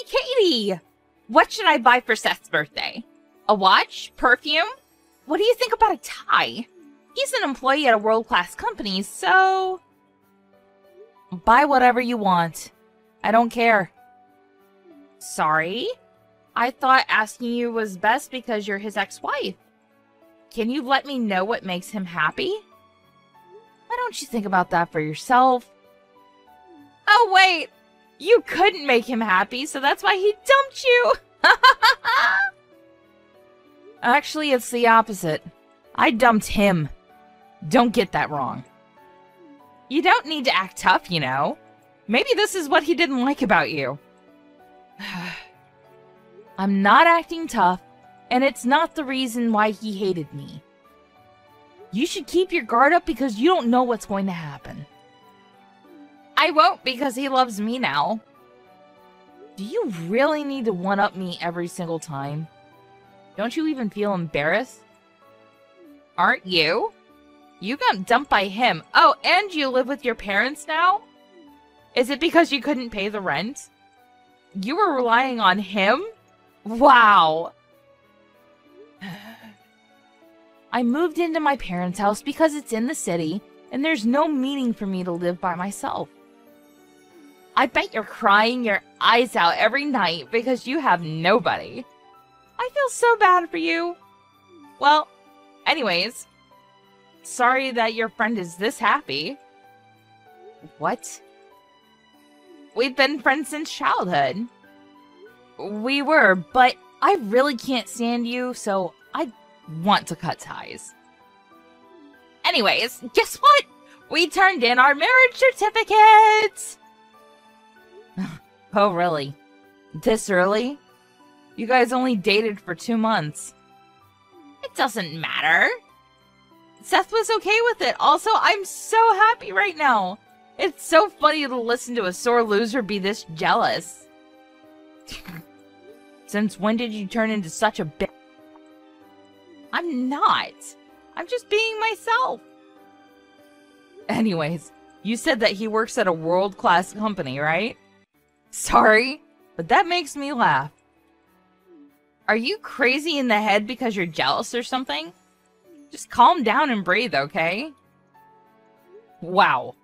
Katie! What should I buy for Seth's birthday? A watch? Perfume? What do you think about a tie? He's an employee at a world-class company, so... Buy whatever you want. I don't care. Sorry? I thought asking you was best because you're his ex-wife. Can you let me know what makes him happy? Why don't you think about that for yourself? Oh, wait! You couldn't make him happy, so that's why he dumped you! Actually, it's the opposite. I dumped him. Don't get that wrong. You don't need to act tough, you know. Maybe this is what he didn't like about you. I'm not acting tough, and it's not the reason why he hated me. You should keep your guard up because you don't know what's going to happen. I won't because he loves me now. Do you really need to one-up me every single time? Don't you even feel embarrassed? Aren't you? You got dumped by him. Oh, and you live with your parents now? Is it because you couldn't pay the rent? You were relying on him? Wow. I moved into my parents' house because it's in the city, and there's no meaning for me to live by myself. I bet you're crying your eyes out every night because you have nobody. I feel so bad for you. Well, anyways, sorry that your friend is this happy. What? We've been friends since childhood. We were, but I really can't stand you, so I want to cut ties. Anyways, guess what? We turned in our marriage certificates! Oh, really? This early? You guys only dated for 2 months. It doesn't matter. Seth was okay with it. Also, I'm so happy right now. It's so funny to listen to a sore loser be this jealous. Since when did you turn into such a bitch? I'm not. I'm just being myself. Anyways, you said that he works at a world-class company, right? Sorry, but that makes me laugh. Are you crazy in the head because you're jealous or something? Just calm down and breathe, okay? Wow.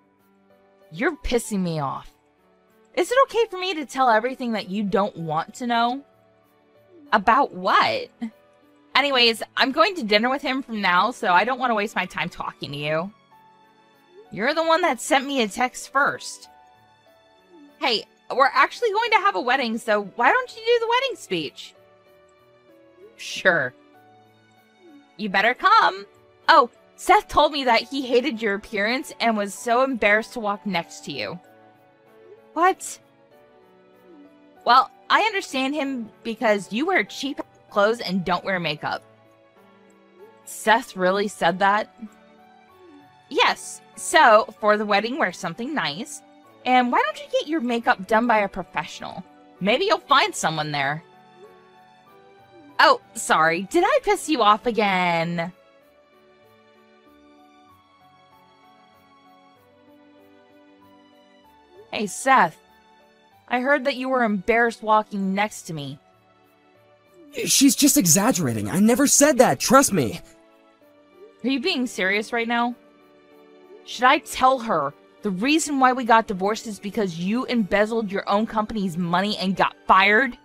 You're pissing me off. Is it okay for me to tell everything that you don't want to know? About what? Anyways, I'm going to dinner with him from now, so I don't want to waste my time talking to you. You're the one that sent me a text first. Hey, we're actually going to have a wedding, so why don't you do the wedding speech? Sure. You better come. Oh, Seth told me that he hated your appearance and was so embarrassed to walk next to you. What? Well, I understand him because you wear cheap clothes and don't wear makeup. Seth really said that? Yes. So, for the wedding, wear something nice. And why don't you get your makeup done by a professional? Maybe you'll find someone there. Oh, sorry. Did I piss you off again? Hey, Seth. I heard that you were embarrassed walking next to me. She's just exaggerating. I never said that, trust me. Are you being serious right now? Should I tell her the reason why we got divorced is because you embezzled your own company's money and got fired?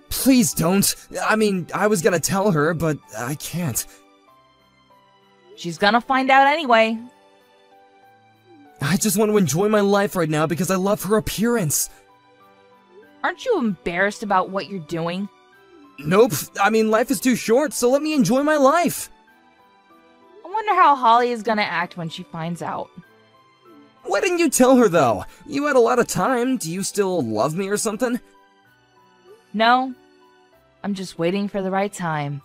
Please don't. I mean, I was gonna tell her, but I can't. She's gonna find out anyway. I just want to enjoy my life right now because I love her appearance. Aren't you embarrassed about what you're doing? Nope. I mean, life is too short, so let me enjoy my life. I wonder how Holly is gonna act when she finds out. Why didn't you tell her, though? You had a lot of time. Do you still love me or something? No. I'm just waiting for the right time.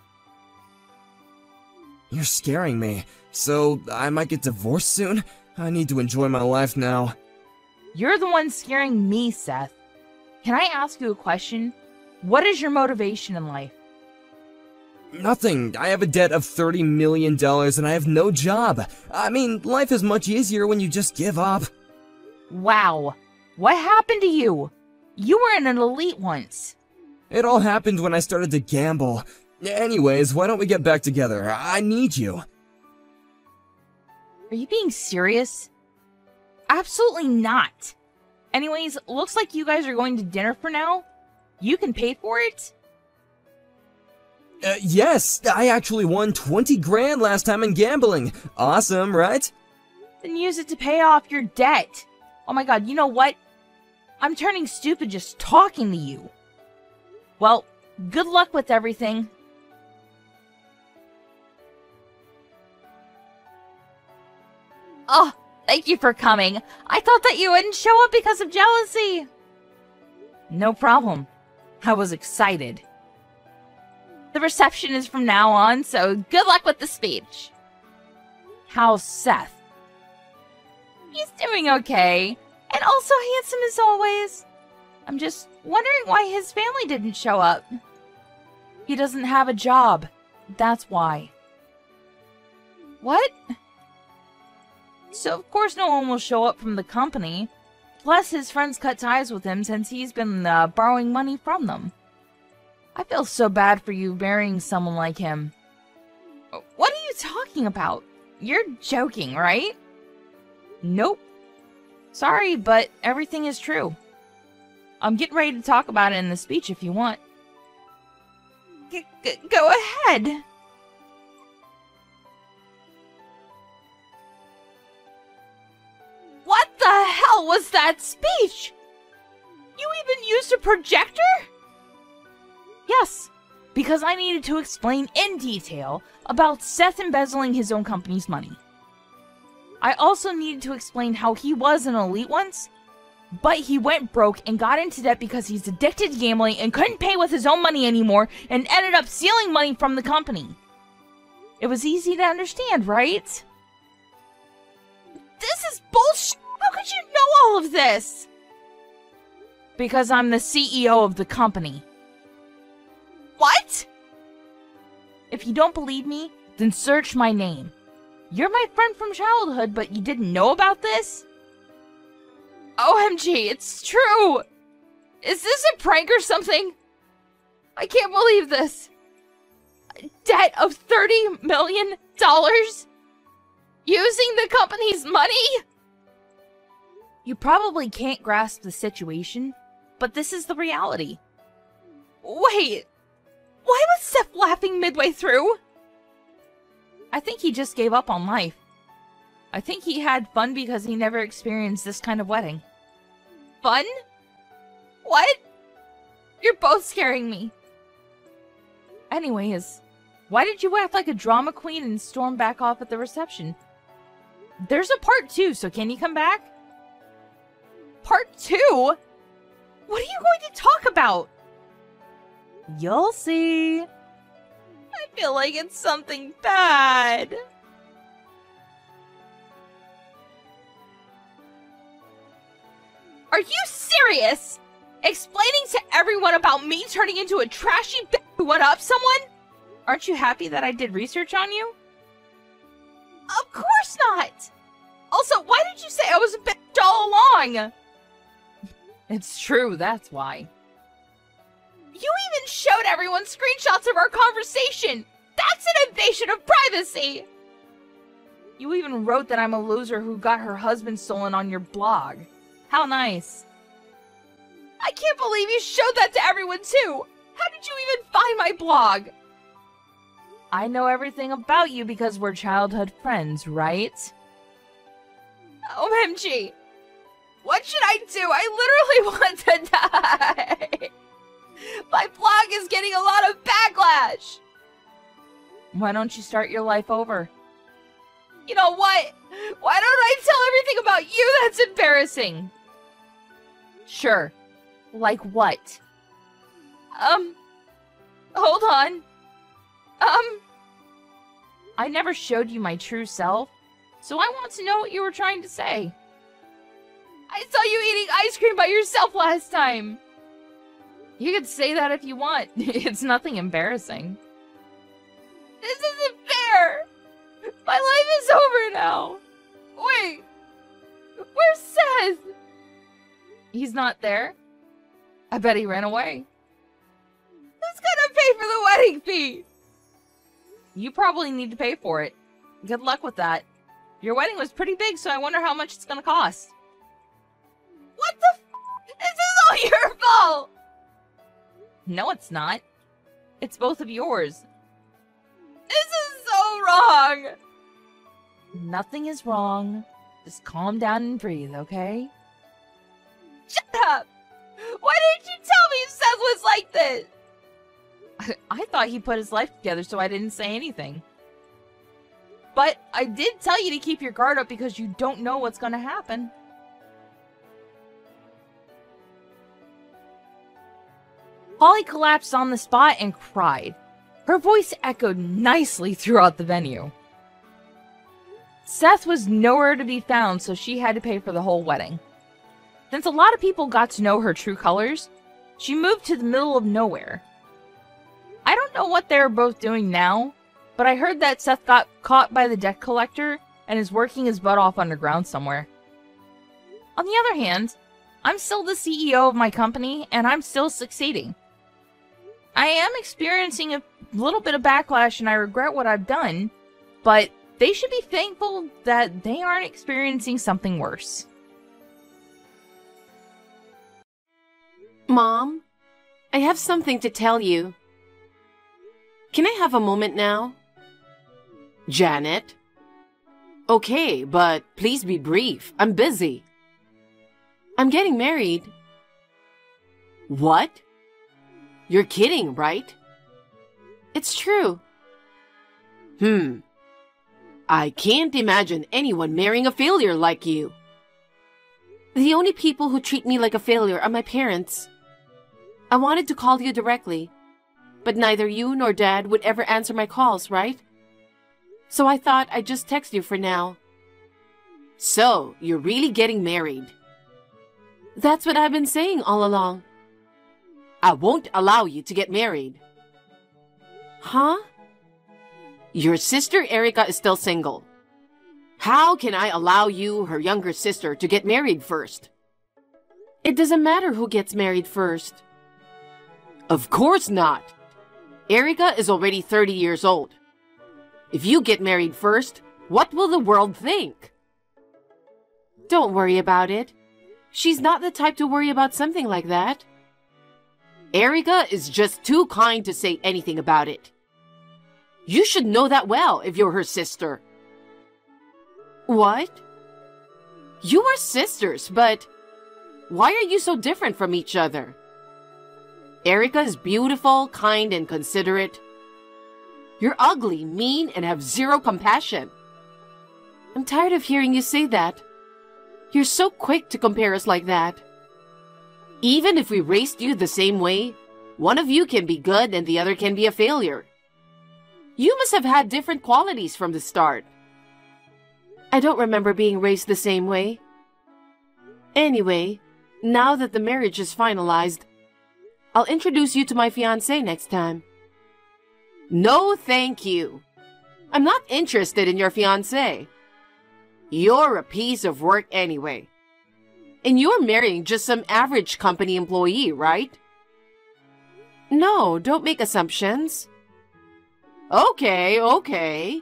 You're scaring me. So, I might get divorced soon? I need to enjoy my life now. You're the one scaring me, Seth. Can I ask you a question? What is your motivation in life? Nothing. I have a debt of $30 million and I have no job. I mean, life is much easier when you just give up. Wow. What happened to you? You were in an elite once. It all happened when I started to gamble. Anyways, why don't we get back together? I need you. Are you being serious? Absolutely not. Anyways, looks like you guys are going to dinner for now. You can pay for it? Yes, I actually won 20 grand last time in gambling. Awesome, right? Then use it to pay off your debt. Oh my god, you know what? I'm turning stupid just talking to you. Well, good luck with everything. Oh, thank you for coming. I thought that you wouldn't show up because of jealousy. No problem. I was excited. The reception is from now on, so good luck with the speech. How's Seth? He's doing okay, and also handsome as always. I'm just wondering why his family didn't show up. He doesn't have a job. That's why. What? So of course no one will show up from the company. Plus his friends cut ties with him since he's been borrowing money from them. I feel so bad for you marrying someone like him. What are you talking about? You're joking, right? Nope. Sorry, but everything is true. I'm getting ready to talk about it in the speech if you want. Go ahead. What the hell was that speech? You even used a projector? Yes, because I needed to explain in detail about Seth embezzling his own company's money. I also needed to explain how he was an elite once, but he went broke and got into debt because he's addicted to gambling and couldn't pay with his own money anymore and ended up stealing money from the company. It was easy to understand, right? This is bullshit! How could you know all of this? Because I'm the CEO of the company. What? If you don't believe me, then search my name. You're my friend from childhood, but you didn't know about this? OMG, it's true! Is this a prank or something? I can't believe this. A debt of $30 million? Using the company's money? You probably can't grasp the situation, but this is the reality. Wait, why was Seth laughing midway through? I think he just gave up on life. I think he had fun because he never experienced this kind of wedding. Fun? What? You're both scaring me. Anyways, why did you act like a drama queen and storm back off at the reception? There's a part 2, so can you come back? Part 2? What are you going to talk about? You'll see. I feel like it's something bad. Are you serious? Explaining to everyone about me turning into a trashy bitch who went up someone? Aren't you happy that I did research on you? Of course not! Also, why did you say I was a bitch all along? It's true, that's why. You even showed everyone screenshots of our conversation! That's an invasion of privacy! You even wrote that I'm a loser who got her husband stolen on your blog. How nice. I can't believe you showed that to everyone too! How did you even find my blog? I know everything about you because we're childhood friends, right? OMG! What should I do? I literally want to die! My blog is getting a lot of backlash! Why don't you start your life over? You know what? Why don't I tell everything about you that's embarrassing? Sure. Like what? Hold on. I never showed you my true self, so I want to know what you were trying to say. I saw you eating ice cream by yourself last time. You could say that if you want. It's nothing embarrassing. This isn't fair! My life is over now! Wait! Where's Seth? He's not there? I bet he ran away. Who's gonna pay for the wedding fee? You probably need to pay for it. Good luck with that. Your wedding was pretty big, so I wonder how much it's gonna cost. What the f? This is all your fault! No, it's not. It's both of yours. This is so wrong! Nothing is wrong. Just calm down and breathe, okay? Shut up! Why didn't you tell me Seth was like this? I thought he put his life together, so I didn't say anything. But I did tell you to keep your guard up because you don't know what's going to happen. Holly collapsed on the spot and cried. Her voice echoed nicely throughout the venue. Seth was nowhere to be found, so she had to pay for the whole wedding. Since a lot of people got to know her true colors, she moved to the middle of nowhere. I don't know what they're both doing now, but I heard that Seth got caught by the debt collector and is working his butt off underground somewhere. On the other hand, I'm still the CEO of my company, and I'm still succeeding. I am experiencing a little bit of backlash, and I regret what I've done, but they should be thankful that they aren't experiencing something worse. Mom, I have something to tell you. Can I have a moment now? Janet? Okay, but please be brief. I'm busy. I'm getting married. What? You're kidding, right? It's true. I can't imagine anyone marrying a failure like you. The only people who treat me like a failure are my parents. I wanted to call you directly, but neither you nor Dad would ever answer my calls, right? So I thought I'd just text you for now. So, you're really getting married? That's what I've been saying all along. I won't allow you to get married. Huh? Your sister Erica is still single. How can I allow you, her younger sister, to get married first? It doesn't matter who gets married first. Of course not. Erica is already 30 years old. If you get married first, what will the world think? Don't worry about it. She's not the type to worry about something like that. Erica is just too kind to say anything about it. You should know that well if you're her sister. What? You are sisters, but why are you so different from each other? Erica is beautiful, kind, and considerate. You're ugly, mean, and have zero compassion. I'm tired of hearing you say that. You're so quick to compare us like that. Even if we raised you the same way, one of you can be good and the other can be a failure. You must have had different qualities from the start. I don't remember being raised the same way. Anyway, now that the marriage is finalized, I'll introduce you to my fiancé next time. No, thank you. I'm not interested in your fiancé. You're a piece of work anyway. And you're marrying just some average company employee, right? No, don't make assumptions. Okay.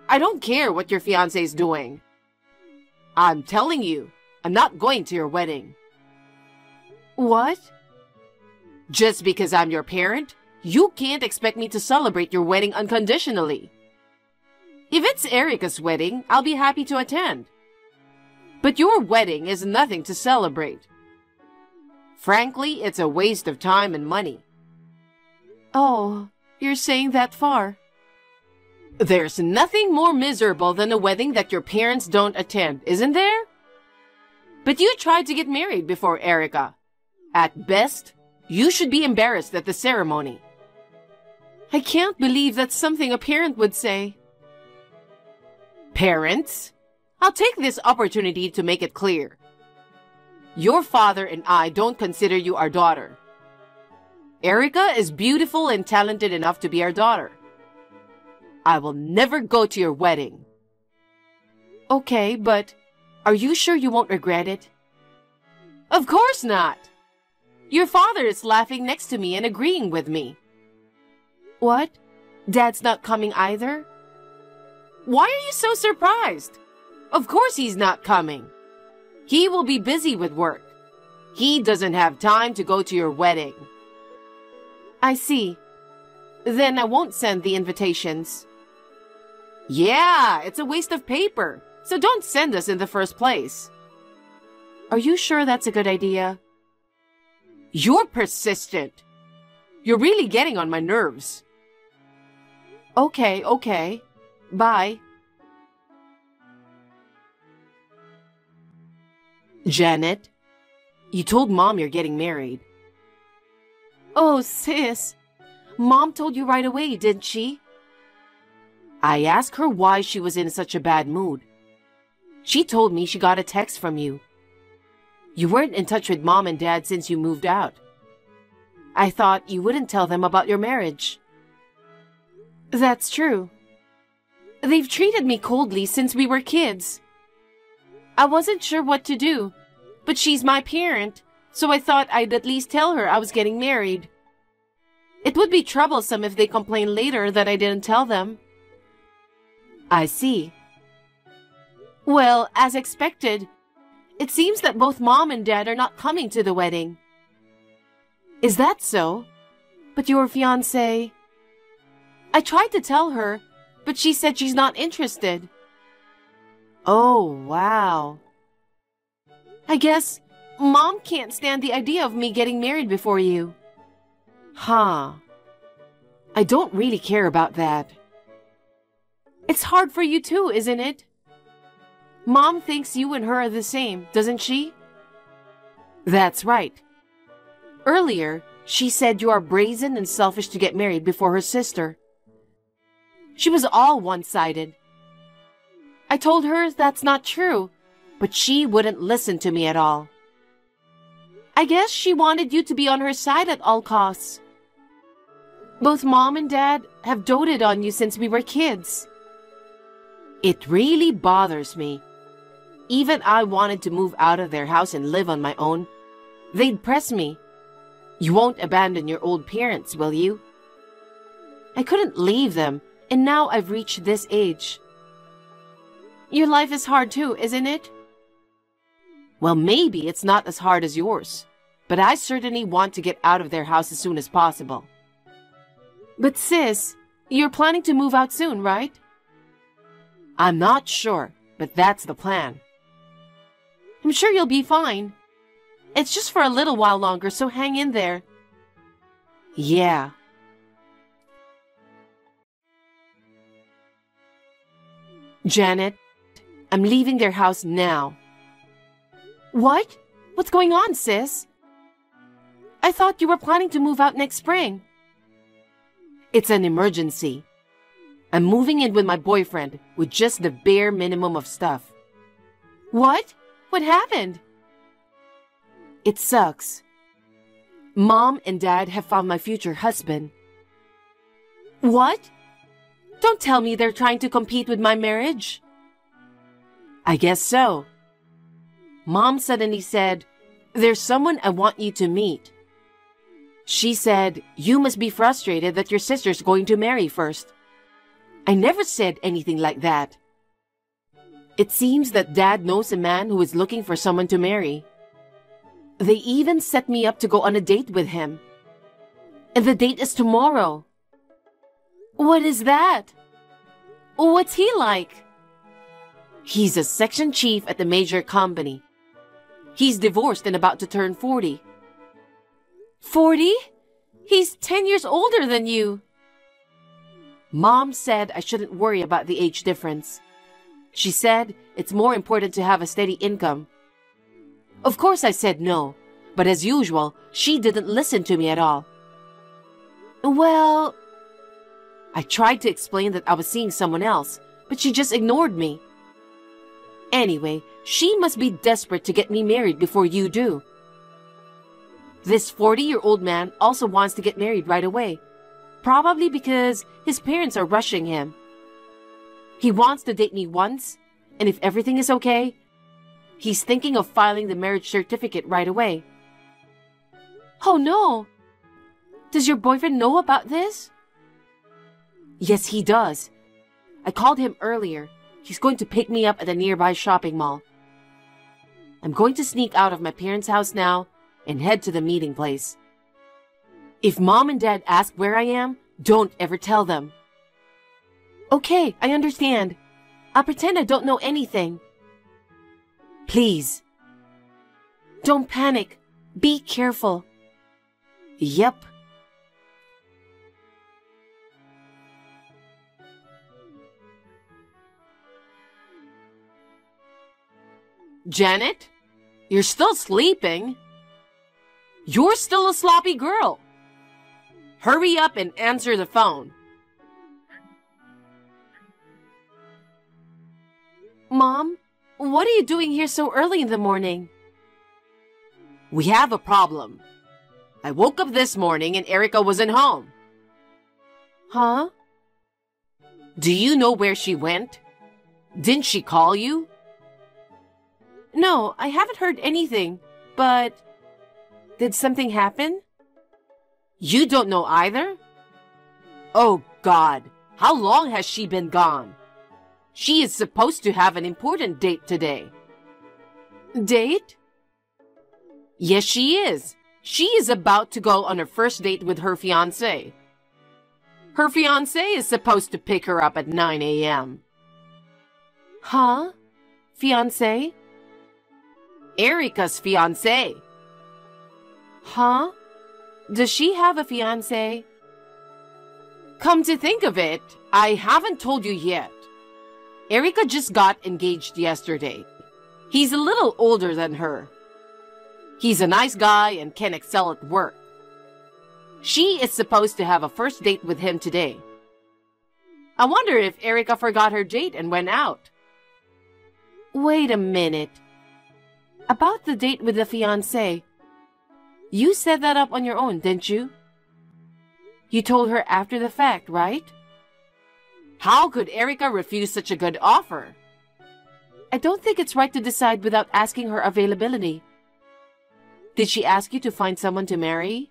I don't care what your fiancé is doing. I'm telling you, I'm not going to your wedding. What? Just because I'm your parent, you can't expect me to celebrate your wedding unconditionally. If it's Erica's wedding, I'll be happy to attend. But your wedding is nothing to celebrate. Frankly, it's a waste of time and money. Oh, you're saying that far? There's nothing more miserable than a wedding that your parents don't attend, isn't there? But you tried to get married before Erica. At best, you should be embarrassed at the ceremony. I can't believe that's something a parent would say. Parents? I'll take this opportunity to make it clear. Your father and I don't consider you our daughter. Erica is beautiful and talented enough to be our daughter. I will never go to your wedding. Okay, but are you sure you won't regret it? Of course not. Your father is laughing next to me and agreeing with me. What? Dad's not coming either? Why are you so surprised? Of course he's not coming. He will be busy with work. He doesn't have time to go to your wedding. I see. Then I won't send the invitations. Yeah, it's a waste of paper, so don't send us in the first place. Are you sure that's a good idea? You're persistent. You're really getting on my nerves. Okay. Bye. Janet, you told Mom you're getting married. Oh, sis. Mom told you right away, didn't she? I asked her why she was in such a bad mood. She told me she got a text from you. You weren't in touch with Mom and Dad since you moved out. I thought you wouldn't tell them about your marriage. That's true. They've treated me coldly since we were kids. I wasn't sure what to do, but she's my parent, so I thought I'd at least tell her I was getting married. It would be troublesome if they complained later that I didn't tell them. I see. Well, as expected, it seems that both Mom and Dad are not coming to the wedding. Is that so? But your fiancé... I tried to tell her, but she said she's not interested. Oh, wow. I guess Mom can't stand the idea of me getting married before you. Huh. I don't really care about that. It's hard for you too, isn't it? Mom thinks you and her are the same, doesn't she? That's right. Earlier, she said you are brazen and selfish to get married before her sister. She was all one-sided. I told her that's not true, but she wouldn't listen to me at all. I guess she wanted you to be on her side at all costs. Both Mom and Dad have doted on you since we were kids. It really bothers me. Even I wanted to move out of their house and live on my own. They'd press me. You won't abandon your old parents, will you? I couldn't leave them, and now I've reached this age. Your life is hard too, isn't it? Well, maybe it's not as hard as yours, but I certainly want to get out of their house as soon as possible. But sis, you're planning to move out soon, right? I'm not sure, but that's the plan. I'm sure you'll be fine. It's just for a little while longer, so hang in there. Yeah. Janet, I'm leaving their house now. What? What's going on, sis? I thought you were planning to move out next spring. It's an emergency. I'm moving in with my boyfriend with just the bare minimum of stuff. What? What happened? It sucks. Mom and Dad have found my future husband. What? Don't tell me they're trying to compete with my marriage. I guess so. Mom suddenly said, "There's someone I want you to meet." She said, "You must be frustrated that your sister's going to marry first." I never said anything like that. It seems that Dad knows a man who is looking for someone to marry. They even set me up to go on a date with him. And the date is tomorrow. What is that? What's he like? He's a section chief at a major company. He's divorced and about to turn 40. 40? He's 10 years older than you. Mom said I shouldn't worry about the age difference. She said it's more important to have a steady income. Of course I said no, but as usual, she didn't listen to me at all. Well, I tried to explain that I was seeing someone else, but she just ignored me. Anyway, she must be desperate to get me married before you do. This 40-year-old man also wants to get married right away, probably because his parents are rushing him. He wants to date me once, and if everything is okay, he's thinking of filing the marriage certificate right away. Oh no! Does your boyfriend know about this? Yes, he does. I called him earlier. He's going to pick me up at a nearby shopping mall. I'm going to sneak out of my parents' house now and head to the meeting place. If Mom and Dad ask where I am, don't ever tell them. Okay, I understand. I'll pretend I don't know anything. Please. Don't panic. Be careful. Yep. Janet? You're still sleeping? You're still a sloppy girl. Hurry up and answer the phone. Mom, what are you doing here so early in the morning? We have a problem. I woke up this morning and Erica wasn't home. Huh? Do you know where she went? Didn't she call you? No, I haven't heard anything, but... Did something happen? You don't know either? Oh, God. How long has she been gone? She is supposed to have an important date today. Date? Yes, she is. She is about to go on her first date with her fiancé. Her fiancé is supposed to pick her up at 9 a.m. Huh? Fiancé? Erica's fiancé. Huh? Does she have a fiancé? Come to think of it, I haven't told you yet. Erica just got engaged yesterday. He's a little older than her. He's a nice guy and can excel at work. She is supposed to have a first date with him today. I wonder if Erica forgot her date and went out. Wait a minute. About the date with the fiancé. You set that up on your own, didn't you? You told her after the fact, right? How could Erica refuse such a good offer? I don't think it's right to decide without asking her availability. Did she ask you to find someone to marry?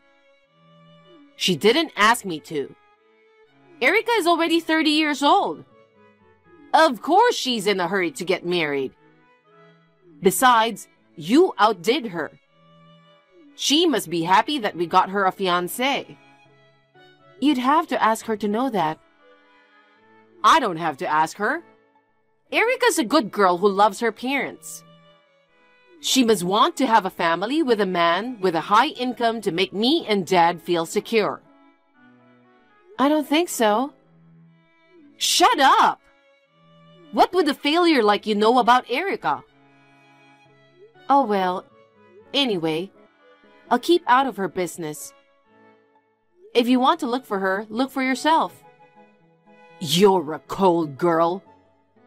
She didn't ask me to. Erica is already 30 years old. Of course she's in a hurry to get married. Besides, you outdid her. She must be happy that we got her a fiancé. You'd have to ask her to know that. I don't have to ask her. Erica's a good girl who loves her parents. She must want to have a family with a man with a high income to make me and Dad feel secure. I don't think so. Shut up! What would a failure like you know about Erica? Oh well, anyway, I'll keep out of her business. If you want to look for her, look for yourself. You're a cold girl.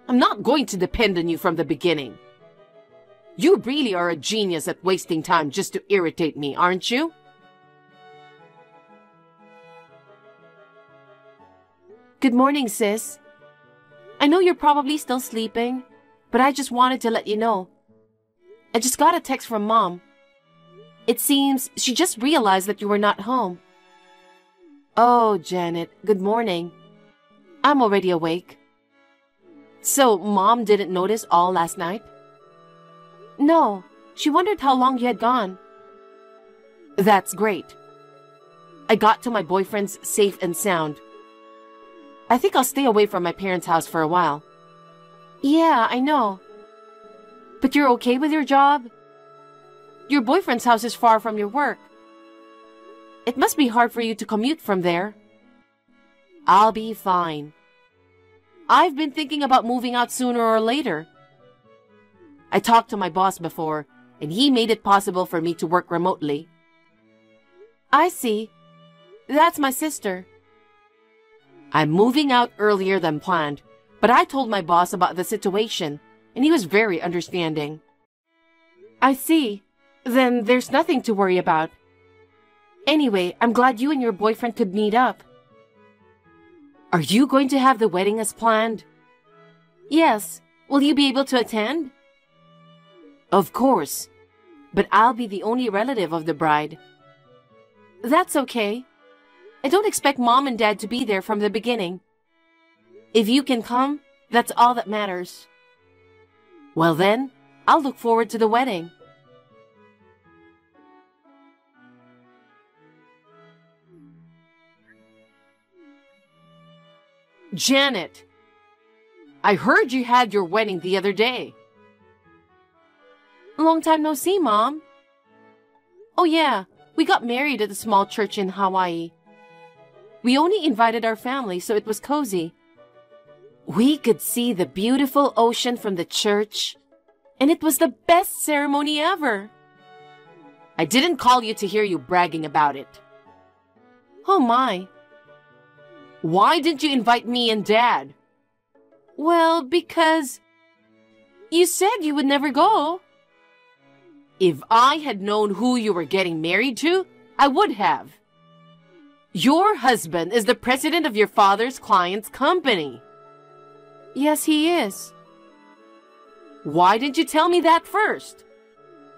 I'm not going to depend on you from the beginning. You really are a genius at wasting time just to irritate me, aren't you? Good morning, sis. I know you're probably still sleeping, but I just wanted to let you know. I just got a text from Mom. It seems she just realized that you were not home. Oh, Janet, good morning. I'm already awake. So, Mom didn't notice all last night? No, she wondered how long you had gone. That's great. I got to my boyfriend's safe and sound. I think I'll stay away from my parents' house for a while. Yeah, I know. But you're okay with your job? Your boyfriend's house is far from your work. It must be hard for you to commute from there. I'll be fine. I've been thinking about moving out sooner or later. I talked to my boss before, and he made it possible for me to work remotely. I see. That's my sister. I'm moving out earlier than planned, but I told my boss about the situation, and he was very understanding. I see. Then there's nothing to worry about. Anyway, I'm glad you and your boyfriend could meet up. Are you going to have the wedding as planned? Yes. Will you be able to attend? Of course. But I'll be the only relative of the bride. That's okay. I don't expect Mom and Dad to be there from the beginning. If you can come, that's all that matters. Well then, I'll look forward to the wedding. Janet, I heard you had your wedding the other day. Long time no see, Mom. Oh yeah, we got married at a small church in Hawaii. We only invited our family, so it was cozy. We could see the beautiful ocean from the church, and it was the best ceremony ever. I didn't call you to hear you bragging about it. Oh my. Why didn't you invite me and Dad? Well, because you said you would never go. If I had known who you were getting married to, I would have. Your husband is the president of your father's client's company. Yes, he is. Why didn't you tell me that first?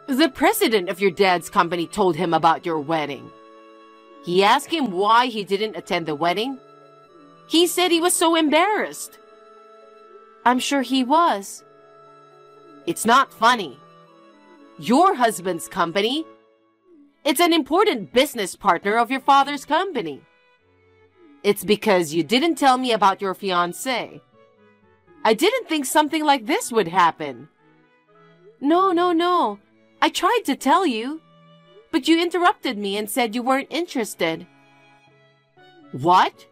The president of your dad's company told him about your wedding. He asked him why he didn't attend the wedding. He said he was so embarrassed. I'm sure he was. It's not funny. Your husband's company, it's an important business partner of your father's company. It's because you didn't tell me about your fiancé. I didn't think something like this would happen. No. I tried to tell you, but you interrupted me and said you weren't interested. What?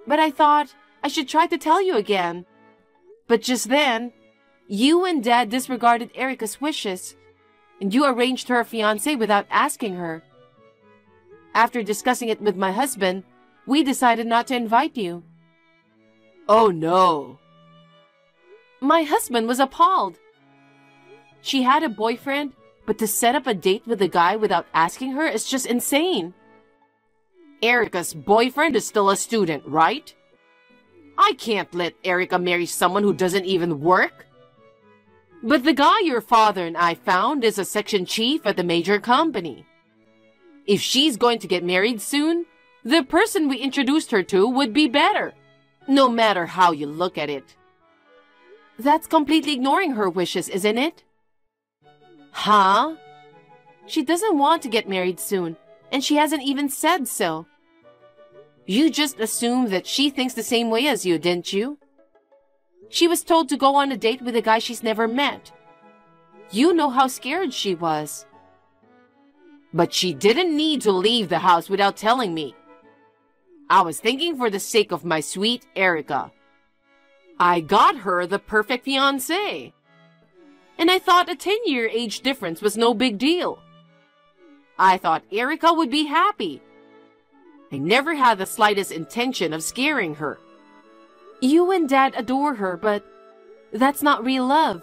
But I thought I should try to tell you again. But just then, you and Dad disregarded Erica's wishes, and you arranged her fiancé without asking her. After discussing it with my husband, we decided not to invite you. Oh no. My husband was appalled. She had a boyfriend, but to set up a date with a guy without asking her is just insane. Erica's boyfriend is still a student, right? I can't let Erica marry someone who doesn't even work. But the guy your father and I found is a section chief at a major company. If she's going to get married soon, the person we introduced her to would be better, no matter how you look at it. That's completely ignoring her wishes, isn't it? Huh? She doesn't want to get married soon, and she hasn't even said so. You just assumed that she thinks the same way as you, didn't you? She was told to go on a date with a guy she's never met. You know how scared she was. But she didn't need to leave the house without telling me. I was thinking for the sake of my sweet Erica. I got her the perfect fiancé. And I thought a 10-year age difference was no big deal. I thought Erica would be happy. I never had the slightest intention of scaring her. You and Dad adore her, but that's not real love.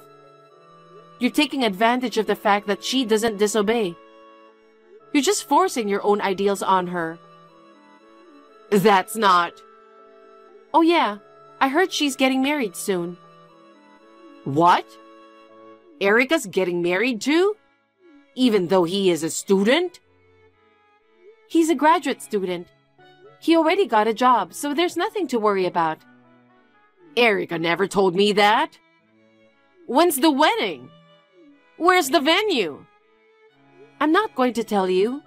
You're taking advantage of the fact that she doesn't disobey. You're just forcing your own ideals on her. That's not... Oh yeah, I heard she's getting married soon. What? Erica's getting married too? Even though he is a student? He's a graduate student. He already got a job, so there's nothing to worry about. Erica never told me that. When's the wedding? Where's the venue? I'm not going to tell you.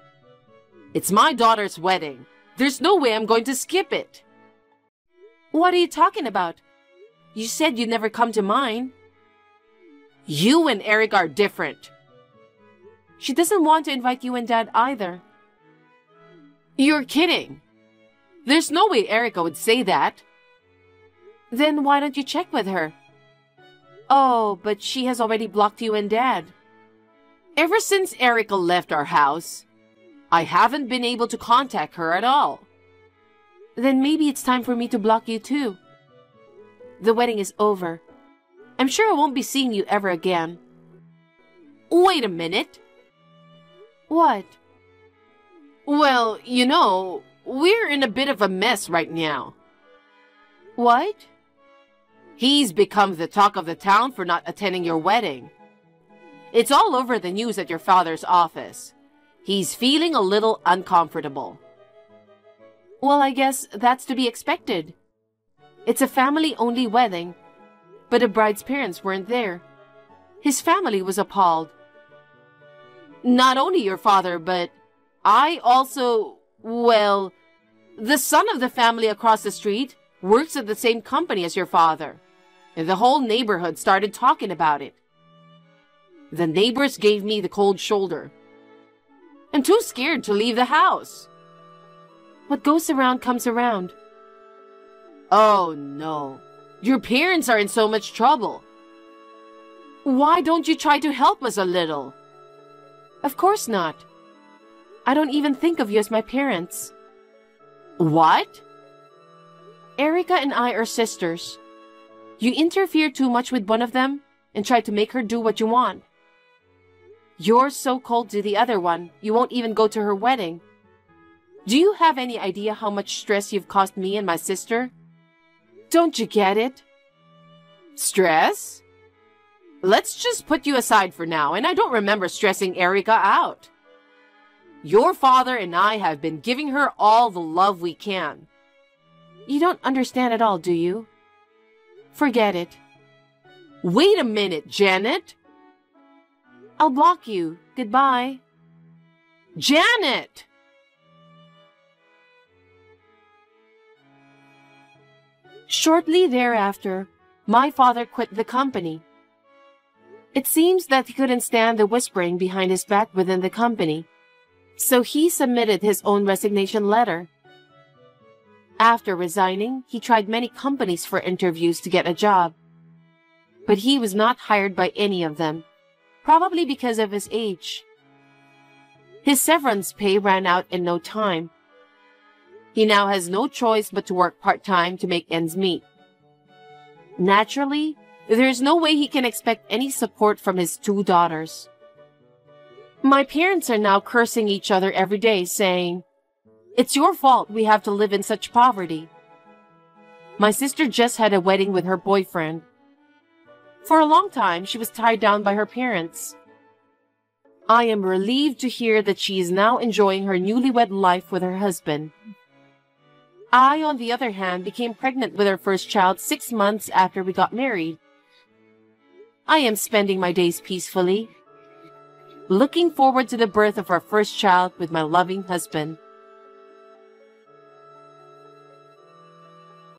It's my daughter's wedding. There's no way I'm going to skip it. What are you talking about? You said you'd never come to mine. You and Erica are different. She doesn't want to invite you and Dad either. You're kidding. There's no way Erica would say that. Then why don't you check with her? Oh, but she has already blocked you and Dad. Ever since Erica left our house, I haven't been able to contact her at all. Then maybe it's time for me to block you too. The wedding is over. I'm sure I won't be seeing you ever again. Wait a minute. What? Well, you know, we're in a bit of a mess right now. What? He's become the talk of the town for not attending your wedding. It's all over the news at your father's office. He's feeling a little uncomfortable. Well, I guess that's to be expected. It's a family-only wedding, but the bride's parents weren't there. His family was appalled. Not only your father, but I also, well, the son of the family across the street works at the same company as your father, and the whole neighborhood started talking about it. The neighbors gave me the cold shoulder. I'm too scared to leave the house. What goes around comes around. Oh no, your parents are in so much trouble. Why don't you try to help us a little? Of course not. I don't even think of you as my parents. What? Erica and I are sisters. You interfere too much with one of them and try to make her do what you want. You're so cold to the other one, you won't even go to her wedding. Do you have any idea how much stress you've caused me and my sister? Don't you get it? Stress? Let's just put you aside for now, and I don't remember stressing Erica out. Your father and I have been giving her all the love we can. You don't understand at all, do you? Forget it. Wait a minute, Janet. I'll block you. Goodbye. Janet! Shortly thereafter, my father quit the company. It seems that he couldn't stand the whispering behind his back within the company, so he submitted his own resignation letter. After resigning, he tried many companies for interviews to get a job, but he was not hired by any of them, probably because of his age. His severance pay ran out in no time. He now has no choice but to work part-time to make ends meet. Naturally, there's no way he can expect any support from his 2 daughters. My parents are now cursing each other every day, saying, "It's your fault we have to live in such poverty." My sister just had a wedding with her boyfriend. For a long time, she was tied down by her parents. I am relieved to hear that she is now enjoying her newlywed life with her husband. I, on the other hand, became pregnant with our first child 6 months after we got married. I am spending my days peacefully, looking forward to the birth of our first child with my loving husband.